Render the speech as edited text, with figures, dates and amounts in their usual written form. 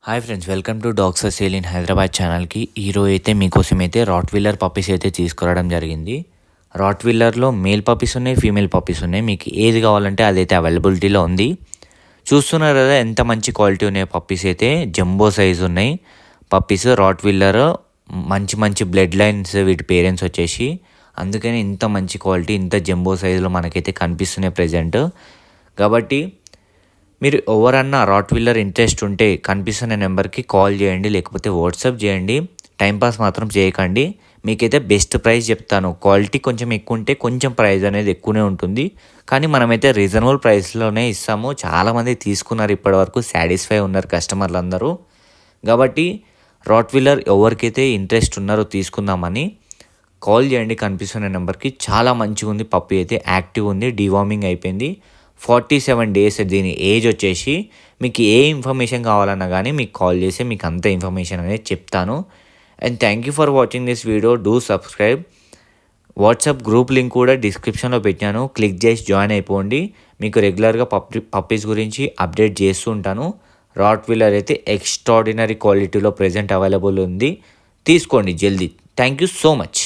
Hi friends, welcome to dogs for sale in Hyderabad ఛానల్కి. ఈరోజు అయితే మీకోసం అయితే రాట్వీలర్ పప్పీస్ అయితే తీసుకురావడం జరిగింది. రాట్వీలర్లో మేల్ పప్పీస్ ఉన్నాయి, ఫీమేల్ పప్పీస్ ఉన్నాయి. మీకు ఏది కావాలంటే అదైతే అవైలబిలిటీలో ఉంది. చూస్తున్నారు కదా ఎంత మంచి క్వాలిటీ ఉన్నాయి పప్పీస్ అయితే. జంబో సైజ్ ఉన్నాయి పప్పీస్. రాట్వీలర్ మంచి మంచి బ్లడ్ లైన్స్ వీటి పేరెంట్స్ వచ్చేసి, అందుకని ఇంత మంచి క్వాలిటీ ఇంత జంబో సైజులో మనకైతే కనిపిస్తున్నాయి ప్రజెంట్. కాబట్టి మీరు ఎవరన్నా రాట్వీలర్ ఇంట్రెస్ట్ ఉంటే కనిపిస్తున్న నెంబర్కి కాల్ చేయండి, లేకపోతే వాట్సాప్ చేయండి. టైంపాస్ మాత్రం చేయకండి. మీకైతే బెస్ట్ ప్రైస్ చెప్తాను. క్వాలిటీ కొంచెం ఎక్కువ ఉంటే కొంచెం ప్రైస్ అనేది ఎక్కువనే ఉంటుంది, కానీ మనమైతే రీజనబుల్ ప్రైస్లోనే ఇస్తాము. చాలామంది తీసుకున్నారు, ఇప్పటివరకు సాటిస్ఫై ఉన్నారు కస్టమర్లు అందరూ. కాబట్టి రాట్వీలర్ ఎవరికైతే ఇంట్రెస్ట్ ఉన్నారో తీసుకుందామని కాల్ చేయండి కనిపిస్తున్న నెంబర్కి. చాలా మంచిగా ఉంది పప్పి అయితే, యాక్టివ్ ఉంది, డివార్మింగ్ అయిపోయింది. 47 డేస్ దీని ఏజ్ వచ్చేసి. మీకు ఏ ఇన్ఫర్మేషన్ కావాలన్నా కానీ మీకు కాల్ చేసి మీకు అంత ఇన్ఫర్మేషన్ అనేది చెప్తాను. And thank you for watching this video. Do subscribe. WhatsApp group link కూడా డిస్క్రిప్షన్లో పెట్టాను, క్లిక్ చేసి జాయిన్ అయిపోండి. మీకు రెగ్యులర్గా పప్పీస్ గురించి అప్డేట్ చేస్తూ ఉంటాను. రాట్వీలర్ అయితే ఎక్స్ట్రాడినరీ క్వాలిటీలో ప్రెజెంట్ అవైలబుల్ ఉంది, తీసుకోండి జల్దీ. Thank you so much.